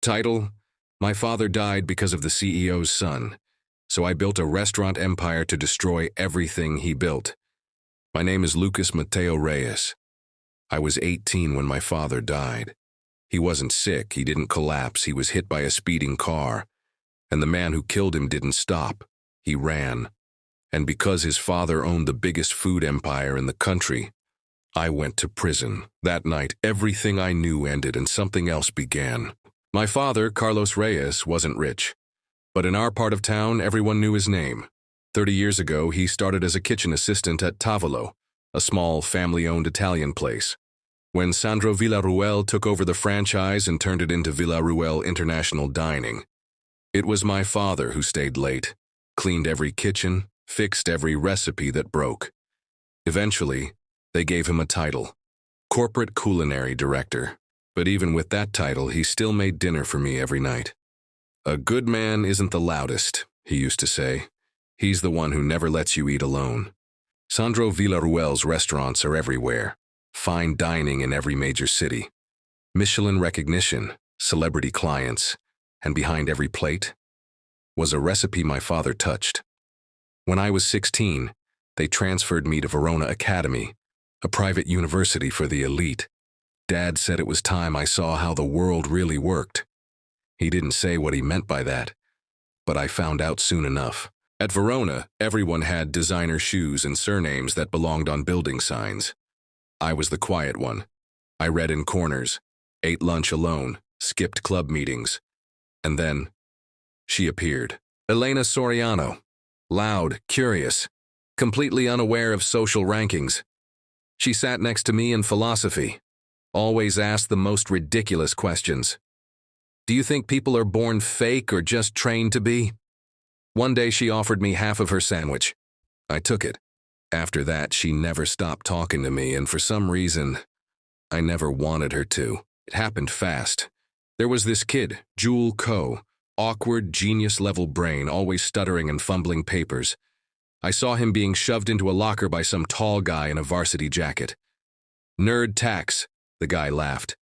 Title: My father died because of the CEO's son, so I built a restaurant empire to destroy everything he built. My name is Lucas Reyes. I was 18 when my father died. He wasn't sick, he didn't collapse, he was hit by a speeding car. And the man who killed him didn't stop. He ran. And because his father owned the biggest food empire in the country, I went to prison. That night, everything I knew ended and something else began. My father, Carlos Reyes, wasn't rich. But in our part of town, everyone knew his name. 30 years ago, he started as a kitchen assistant at Tavolo, a small, family-owned Italian place. When Sandro Villarruel took over the franchise and turned it into Villarruel International Dining, it was my father who stayed late, cleaned every kitchen, fixed every recipe that broke. Eventually, they gave him a title, Corporate Culinary Director. But even with that title, he still made dinner for me every night. A good man isn't the loudest, he used to say. He's the one who never lets you eat alone. Sandro Villarruel's restaurants are everywhere. Fine dining in every major city. Michelin recognition, celebrity clients, and behind every plate was a recipe my father touched. When I was 16, they transferred me to Verona Academy, a private university for the elite. Dad said it was time I saw how the world really worked. He didn't say what he meant by that, but I found out soon enough. At Verona, everyone had designer shoes and surnames that belonged on building signs. I was the quiet one. I read in corners, ate lunch alone, skipped club meetings. And then, she appeared. Elena Soriano. Loud, curious, completely unaware of social rankings. She sat next to me in philosophy, always asked the most ridiculous questions. Do you think people are born fake or just trained to be? One day she offered me half of her sandwich. I took it. After that, she never stopped talking to me, and for some reason, I never wanted her to. It happened fast. There was this kid, Jewel Coe, awkward, genius-level brain, always stuttering and fumbling papers. I saw him being shoved into a locker by some tall guy in a varsity jacket. Nerd tax, the guy laughed.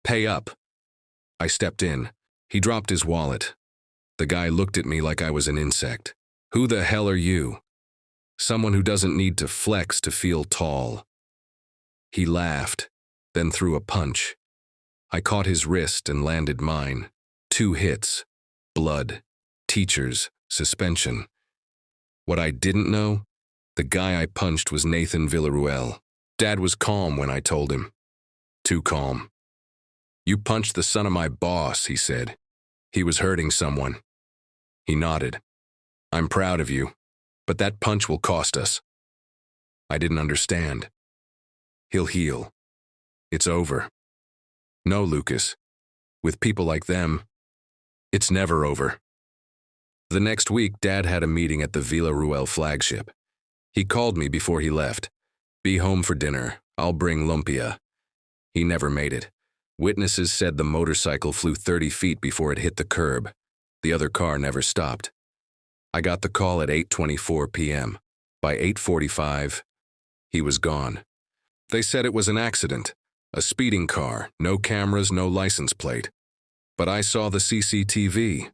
Pay up. I stepped in. He dropped his wallet. The guy looked at me like I was an insect. Who the hell are you? Someone who doesn't need to flex to feel tall. He laughed, then threw a punch. I caught his wrist and landed mine. 2 hits. Blood. Teachers. Suspension. What I didn't know? The guy I punched was Nathan Villarruel. Dad was calm when I told him. Too calm. You punched the son of my boss, he said. He was hurting someone. He nodded. I'm proud of you, but that punch will cost us. I didn't understand. He'll heal. It's over. No, Lucas. With people like them, it's never over. The next week, Dad had a meeting at the Villarruel flagship. He called me before he left. Be home for dinner. I'll bring lumpia. He never made it. Witnesses said the motorcycle flew 30 feet before it hit the curb. The other car never stopped. I got the call at 8:24 p.m. By 8:45, he was gone. They said it was an accident, a speeding car, no cameras, no license plate. But I saw the CCTV.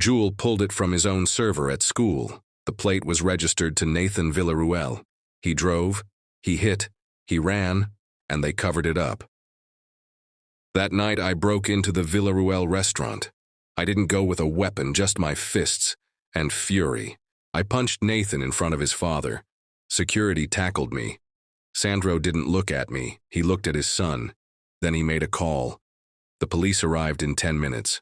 Jewel pulled it from his own server at school. The plate was registered to Nathan Villarruel. He drove, he hit, he ran, and they covered it up. That night, I broke into the Villarruel restaurant. I didn't go with a weapon, just my fists and fury. I punched Nathan in front of his father. Security tackled me. Sandro didn't look at me. He looked at his son. Then he made a call. The police arrived in 10 minutes.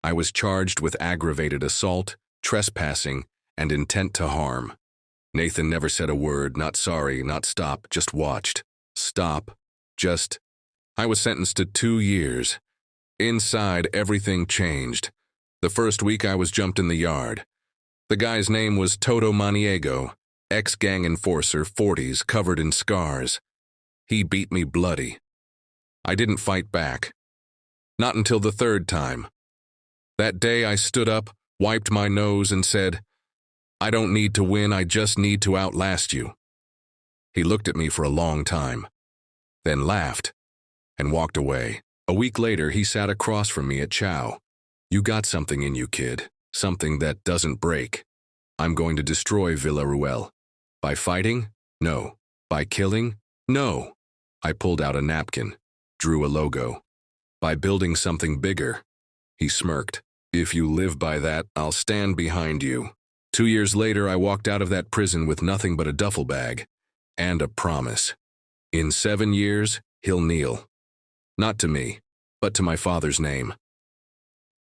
I was charged with aggravated assault, trespassing, and intent to harm. Nathan never said a word, not sorry, not stop, just watched. Stop, just... I was sentenced to 2 years. Inside, everything changed. The first week I was jumped in the yard. The guy's name was Toto Maniego, ex-gang enforcer, 40s, covered in scars. He beat me bloody. I didn't fight back. Not until the 3rd time. That day I stood up, wiped my nose, and said, I don't need to win, I just need to outlast you. He looked at me for a long time, then laughed and walked away. A week later, he sat across from me at chow. You got something in you, kid. Something that doesn't break. I'm going to destroy Villarruel. By fighting? No. By killing? No. I pulled out a napkin, drew a logo. By building something bigger. He smirked. If you live by that, I'll stand behind you. 2 years later, I walked out of that prison with nothing but a duffel bag and a promise. In 7 years, he'll kneel. Not to me, but to my father's name.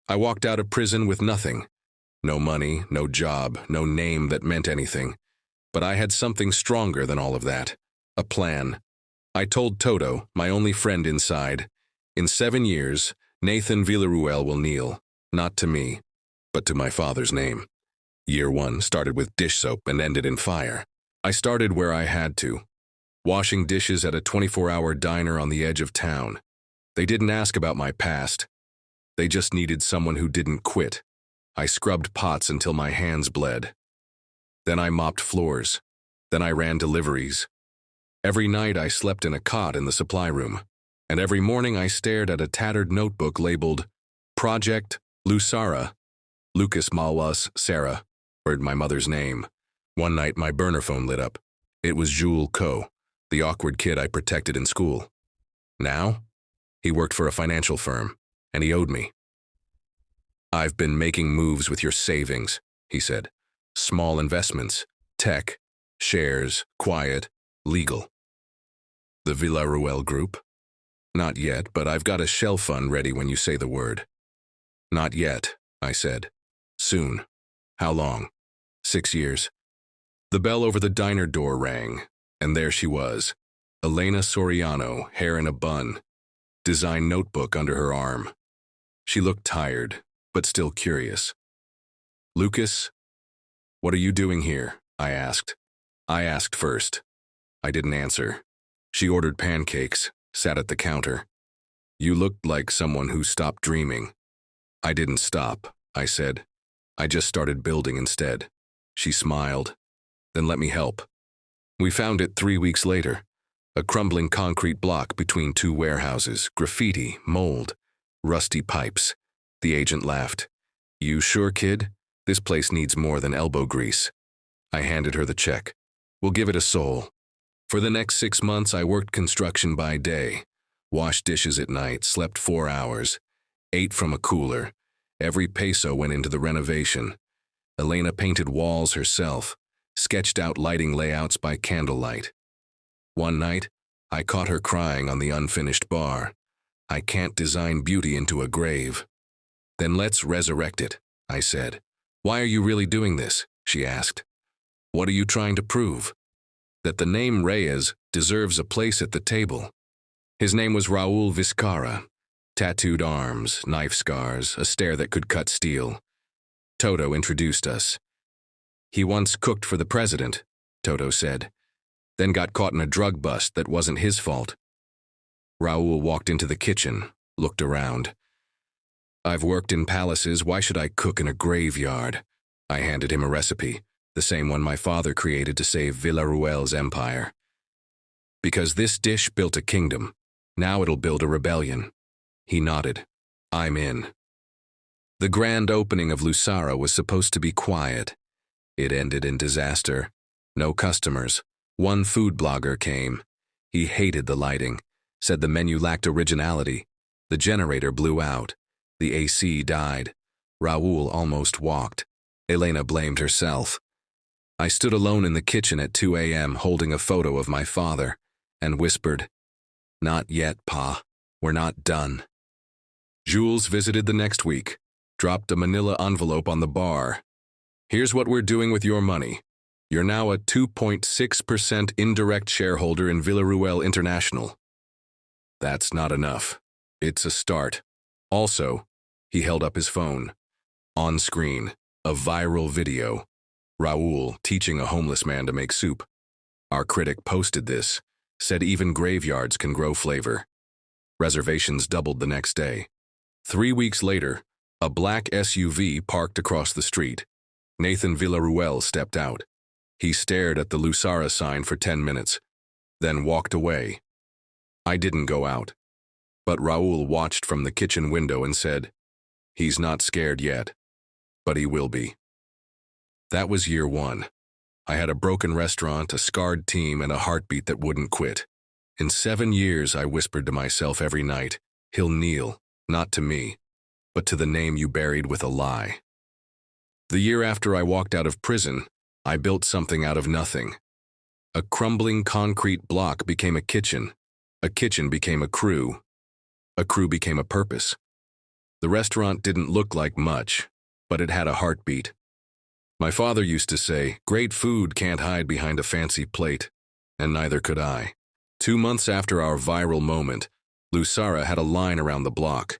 I walked out of prison with nothing. No money, no job, no name that meant anything. But I had something stronger than all of that. A plan. I told Toto, my only friend inside, in 7 years, Nathan Villarruel will kneel, not to me, but to my father's name. Year 1 started with dish soap and ended in fire. I started where I had to, washing dishes at a 24-hour diner on the edge of town. They didn't ask about my past. They just needed someone who didn't quit. I scrubbed pots until my hands bled. Then I mopped floors. Then I ran deliveries. Every night I slept in a cot in the supply room, and every morning I stared at a tattered notebook labeled Project Lusara. Lucas Malwas Sarah, heard my mother's name. One night my burner phone lit up. It was Jules Coe, the awkward kid I protected in school. Now, he worked for a financial firm, and he owed me. I've been making moves with your savings, he said. Small investments, tech, shares, quiet, legal. The Villarruel Group? Not yet, but I've got a shell fund ready when you say the word. Not yet, I said. Soon. How long? 6 years. The bell over the diner door rang, and there she was. Elena Soriano, hair in a bun, design notebook under her arm. She looked tired, but still curious. Lucas, what are you doing here? I asked. I asked first. I didn't answer. She ordered pancakes, sat at the counter. You looked like someone who stopped dreaming. I didn't stop, I said. I just started building instead. She smiled. Then let me help. We found it 3 weeks later. A crumbling concrete block between 2 warehouses, graffiti, mold, rusty pipes. The agent laughed. You sure, kid? This place needs more than elbow grease. I handed her the check. We'll give it a soul. For the next 6 months, I worked construction by day, washed dishes at night, slept 4 hours, ate from a cooler. Every peso went into the renovation. Elena painted walls herself, sketched out lighting layouts by candlelight. One night, I caught her crying on the unfinished bar. I can't design beauty into a grave. Then let's resurrect it, I said. Why are you really doing this? She asked. What are you trying to prove? That the name Reyes deserves a place at the table. His name was Raul Vizcarra. Tattooed arms, knife scars, a stare that could cut steel. Toto introduced us. He once cooked for the president, Toto said, then got caught in a drug bust that wasn't his fault. Raul walked into the kitchen, looked around. I've worked in palaces, why should I cook in a graveyard? I handed him a recipe, the same one my father created to save Villarruel's empire. Because this dish built a kingdom, now it'll build a rebellion. He nodded. I'm in. The grand opening of Lusara was supposed to be quiet. It ended in disaster. No customers. One food blogger came. He hated the lighting, said the menu lacked originality. The generator blew out. The AC died. Raul almost walked. Elena blamed herself. I stood alone in the kitchen at 2 a.m. holding a photo of my father and whispered, Not yet, Pa. We're not done. Jules visited the next week, dropped a manila envelope on the bar. Here's what we're doing with your money. You're now a 2.6% indirect shareholder in Villarruel International. That's not enough. It's a start. Also, he held up his phone. On screen, a viral video. Raul teaching a homeless man to make soup. Our critic posted this, said even graveyards can grow flavor. Reservations doubled the next day. 3 weeks later, a black SUV parked across the street. Nathan Villarruel stepped out. He stared at the Lusara sign for 10 minutes, then walked away. I didn't go out, but Raul watched from the kitchen window and said, He's not scared yet, but he will be. That was year one. I had a broken restaurant, a scarred team, and a heartbeat that wouldn't quit. In 7 years, I whispered to myself every night, he'll kneel, not to me, but to the name you buried with a lie. The year after I walked out of prison, I built something out of nothing. A crumbling concrete block became a kitchen became a crew became a purpose. The restaurant didn't look like much, but it had a heartbeat. My father used to say, great food can't hide behind a fancy plate, and neither could I. 2 months after our viral moment, Lucera had a line around the block.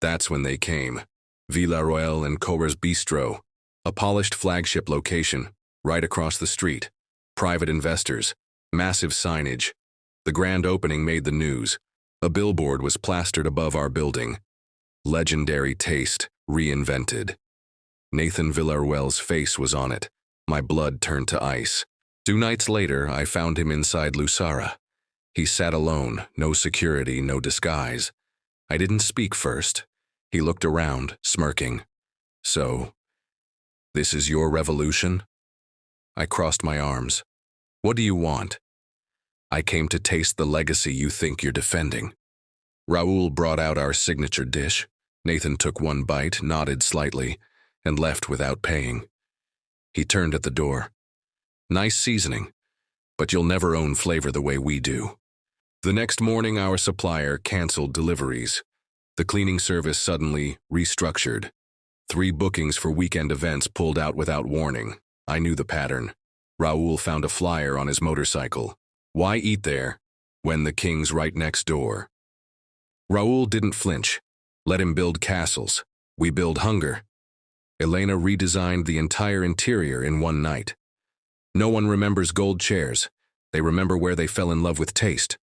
That's when they came. Villa Royale and Cora's Bistro, a polished flagship location, right across the street. Private investors, massive signage. The grand opening made the news. A billboard was plastered above our building. Legendary taste, reinvented. Nathan Villaruel's face was on it. My blood turned to ice. 2 nights later, I found him inside Lucera. He sat alone, no security, no disguise. I didn't speak first. He looked around, smirking. So, this is your revolution? I crossed my arms. What do you want? I came to taste the legacy you think you're defending. Raoul brought out our signature dish. Nathan took 1 bite, nodded slightly, and left without paying. He turned at the door. Nice seasoning, but you'll never own flavor the way we do. The next morning, our supplier canceled deliveries. The cleaning service suddenly restructured. 3 bookings for weekend events pulled out without warning. I knew the pattern. Raoul found a flyer on his motorcycle. Why eat there when the king's right next door? Raoul didn't flinch. Let him build castles. We build hunger. Elena redesigned the entire interior in 1 night. No one remembers gold chairs. They remember where they fell in love with taste.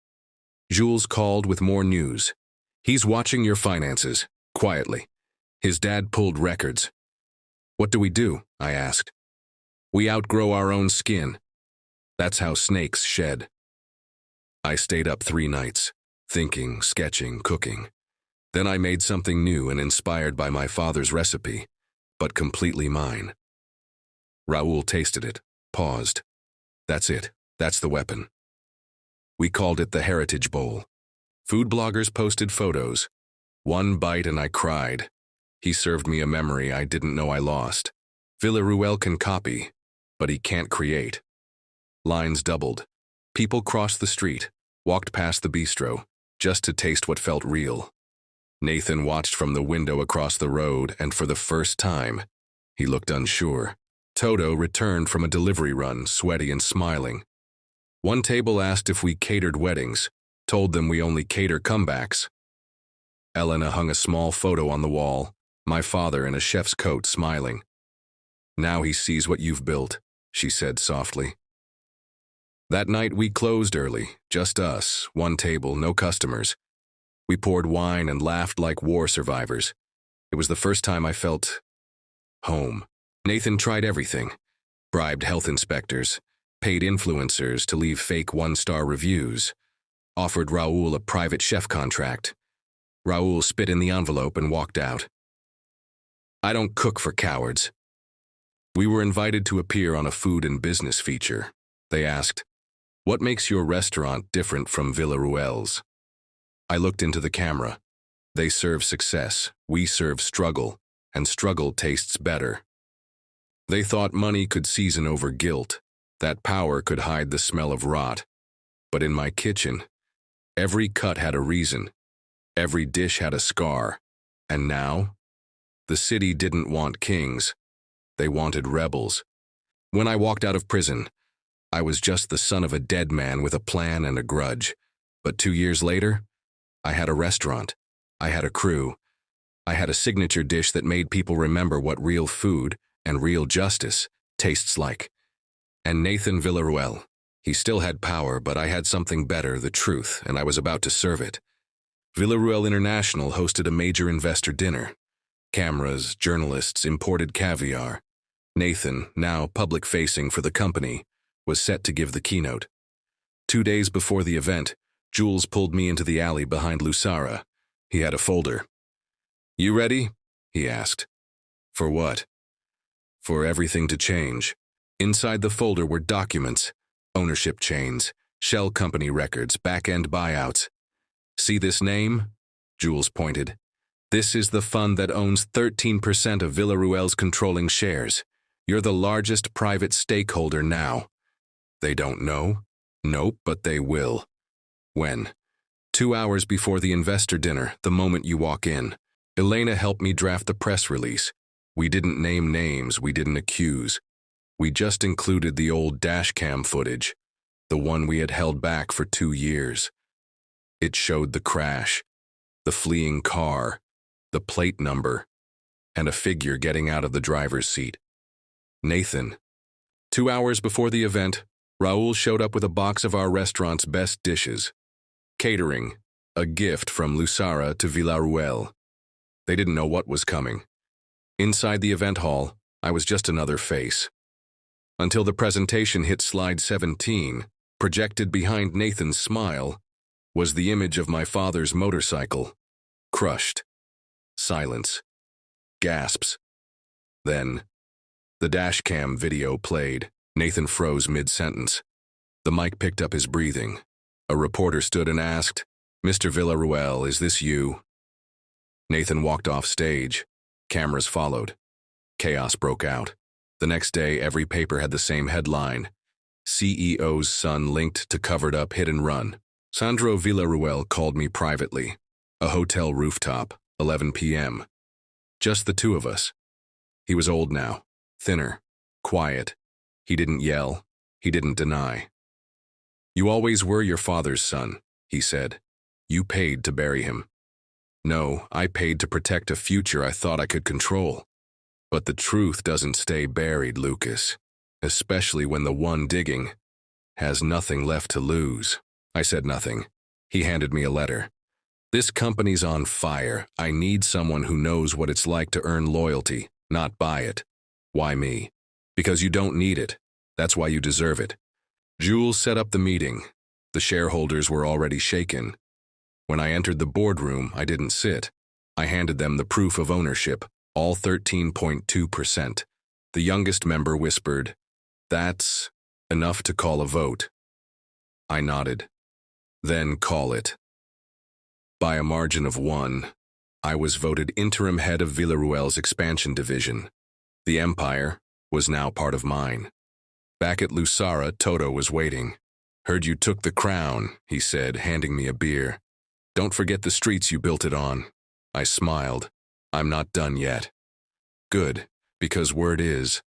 Jules called with more news. He's watching your finances, quietly. His dad pulled records. What do we do? I asked. We outgrow our own skin. That's how snakes shed. I stayed up 3 nights, thinking, sketching, cooking. Then I made something new and inspired by my father's recipe, but completely mine. Raoul tasted it, paused. That's it. That's the weapon. We called it the Heritage Bowl. Food bloggers posted photos. 1 bite and I cried. He served me a memory I didn't know I lost. Villaruel can copy, but he can't create. Lines doubled. People crossed the street, walked past the bistro, just to taste what felt real. Nathan watched from the window across the road, and for the first time, he looked unsure. Toto returned from a delivery run, sweaty and smiling. 1 table asked if we catered weddings, told them we only cater comebacks. Elena hung a small photo on the wall, my father in a chef's coat smiling. Now he sees what you've built, she said softly. That night we closed early, just us, 1 table, no customers. We poured wine and laughed like war survivors. It was the first time I felt home. Nathan tried everything. Bribed health inspectors, paid influencers to leave fake 1-star reviews, offered Raoul a private chef contract. Raoul spit in the envelope and walked out. I don't cook for cowards. We were invited to appear on a food and business feature. They asked, what makes your restaurant different from Villaruel's? I looked into the camera. They serve success, we serve struggle, and struggle tastes better. They thought money could season over guilt, that power could hide the smell of rot. But in my kitchen, every cut had a reason, every dish had a scar. And now, the city didn't want kings, they wanted rebels. When I walked out of prison, I was just the son of a dead man with a plan and a grudge. But 2 years later, I had a restaurant, I had a crew, I had a signature dish that made people remember what real food and real justice tastes like. And Nathan Villaruel, he still had power, but I had something better, the truth, and I was about to serve it. Villaruel International hosted a major investor dinner. Cameras, journalists, imported caviar. Nathan, now public-facing for the company, was set to give the keynote. 2 days before the event, Jules pulled me into the alley behind Lucera. He had a folder. You ready? he asked. For what? For everything to change. Inside the folder were documents, ownership chains, shell company records, back-end buyouts. See this name? Jules pointed. This is the fund that owns 13% of Villaruel's controlling shares. You're the largest private stakeholder now. They don't know? Nope, but they will. When? 2 hours before the investor dinner, the moment you walk in. Elena helped me draft the press release. We didn't name names, we didn't accuse. We just included the old dashcam footage, the one we had held back for 2 years. It showed the crash, the fleeing car, the plate number, and a figure getting out of the driver's seat. Nathan. 2 hours before the event, Raul showed up with a box of our restaurant's best dishes. Catering, a gift from Lucera to Villaruel. They didn't know what was coming. Inside the event hall, I was just another face. Until the presentation hit slide 17, projected behind Nathan's smile, was the image of my father's motorcycle. Crushed. Silence. Gasps. Then, the dashcam video played. Nathan froze mid-sentence. The mic picked up his breathing. A reporter stood and asked, "Mr. Villaruel, is this you?" Nathan walked off stage. Cameras followed. Chaos broke out. The next day, every paper had the same headline: CEO's son linked to covered-up hit-and-run. Sandro Villaruel called me privately. A hotel rooftop, 11 p.m. Just the two of us. He was old now, thinner, quiet. He didn't yell. He didn't deny. "You always were your father's son," he said. "You paid to bury him." "No, I paid to protect a future I thought I could control. But the truth doesn't stay buried, Lucas, especially when the one digging has nothing left to lose." I said nothing. He handed me a letter. "This company's on fire. I need someone who knows what it's like to earn loyalty, not buy it." "Why me?" "Because you don't need it. That's why you deserve it." Jules set up the meeting. The shareholders were already shaken. When I entered the boardroom, I didn't sit. I handed them the proof of ownership, all 13.2%. The youngest member whispered, "That's enough to call a vote." I nodded. "Then call it." By a margin of 1, I was voted interim head of Villaruel's expansion division. The empire was now part of mine. Back at Lucera, Toto was waiting. "Heard you took the crown," he said, handing me a beer. "Don't forget the streets you built it on." I smiled. "I'm not done yet." "Good, because word is,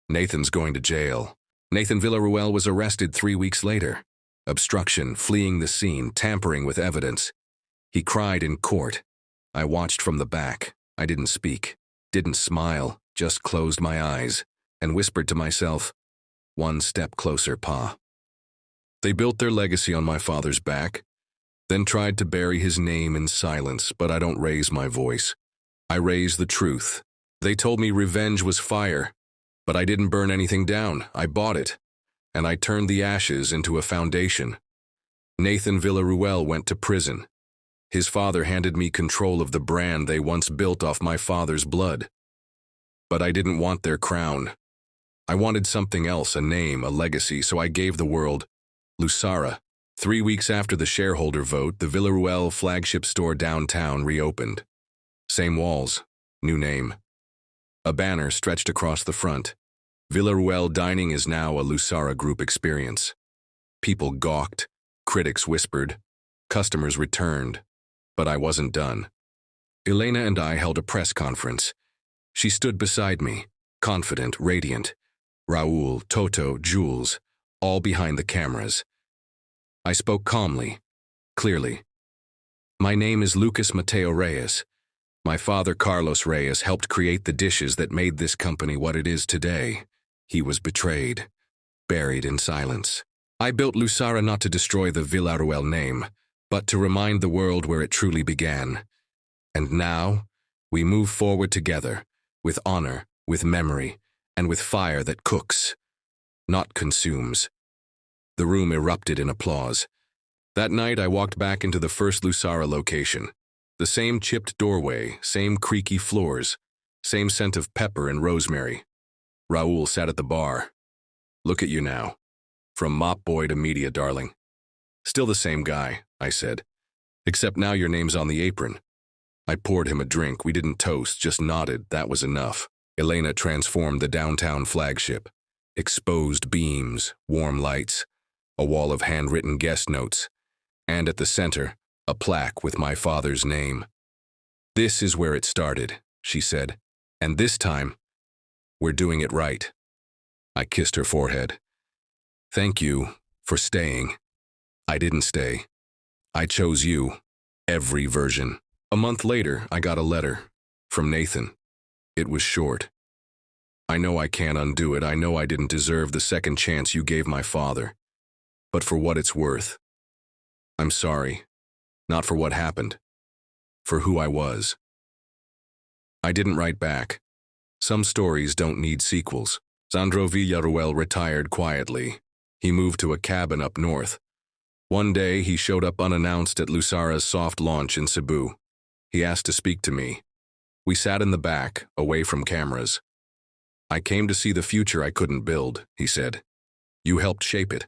Nathan's going to jail." Nathan Villaruel was arrested 3 weeks later. Obstruction, fleeing the scene, tampering with evidence. He cried in court. I watched from the back. I didn't speak, didn't smile, just closed my eyes, and whispered to myself, "One step closer, Pa." They built their legacy on my father's back, then tried to bury his name in silence, but I don't raise my voice. I raise the truth. They told me revenge was fire, but I didn't burn anything down. I bought it, and I turned the ashes into a foundation. Nathan Villaruel went to prison. His father handed me control of the brand they once built off my father's blood. But I didn't want their crown. I wanted something else, a name, a legacy, so I gave the world Lucera. 3 weeks after the shareholder vote, the Villaruel flagship store downtown reopened. Same walls, new name. A banner stretched across the front. Villaruel dining is now a Lucera Group experience. People gawked, critics whispered, customers returned, but I wasn't done. Elena and I held a press conference. She stood beside me, confident, radiant. Raul, Toto, Jules, all behind the cameras. I spoke calmly, clearly. "My name is Lucas Mateo Reyes. My father, Carlos Reyes, helped create the dishes that made this company what it is today. He was betrayed, buried in silence. I built Lucera not to destroy the Villaruel name, but to remind the world where it truly began. And now, we move forward together, with honor, with memory, and with fire that cooks, not consumes." The room erupted in applause. That night, I walked back into the first Lucera location. The same chipped doorway, same creaky floors, Same scent of pepper and rosemary. Raoul sat at the bar. Look at you now. From mop boy to media darling. Still the same guy, I said. Except now your name's on the apron. I poured him a drink. We didn't toast, just nodded. That was enough. Elena transformed the downtown flagship. Exposed beams, warm lights, a wall of handwritten guest notes, and at the center, a plaque with my father's name. This is where it started, she said. And this time, we're doing it right. I kissed her forehead. Thank you for staying. I didn't stay. I chose you. Every version. A month later, I got a letter from Nathan. It was short. I know I can't undo it. I know I didn't deserve the second chance you gave my father. But for what it's worth, I'm sorry. Not for what happened. For who I was. I didn't write back. Some stories don't need sequels. Sandro Villaruel retired quietly. He moved to a cabin up north. One day, he showed up unannounced at Lucara's soft launch in Cebu. He asked to speak to me. We sat in the back, away from cameras. I came to see the future I couldn't build, he said. You helped shape it.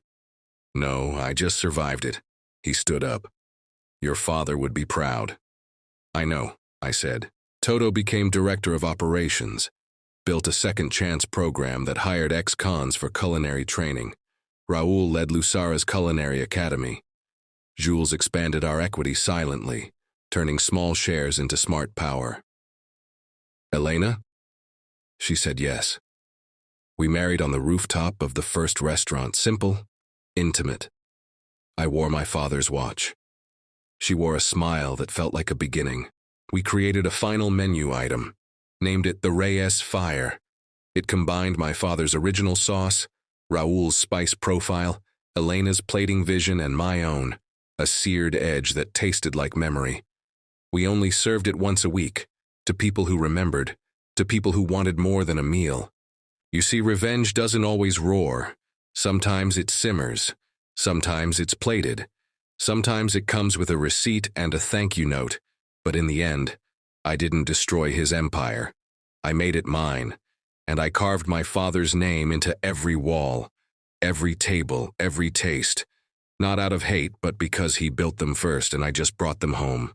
No, I just survived it. He stood up. Your father would be proud. I know, I said. Toto became director of operations, built a second chance program that hired ex-cons for culinary training. Raoul led Lucara's culinary academy. Jules expanded our equity silently, turning small shares into smart power. Elena? She said yes. We married on the rooftop of the first restaurant, simple, intimate. I wore my father's watch. She wore a smile that felt like a beginning. We created a final menu item, named it the Reyes Fire. It combined my father's original sauce, Raoul's spice profile, Elena's plating vision, and my own, a seared edge that tasted like memory. We only served it once a week, to people who remembered, to people who wanted more than a meal. You see, revenge doesn't always roar. Sometimes it simmers. Sometimes it's plated. Sometimes it comes with a receipt and a thank you note. But in the end, I didn't destroy his empire. I made it mine, and I carved my father's name into every wall, every table, every taste. Not out of hate, but because he built them first and I just brought them home.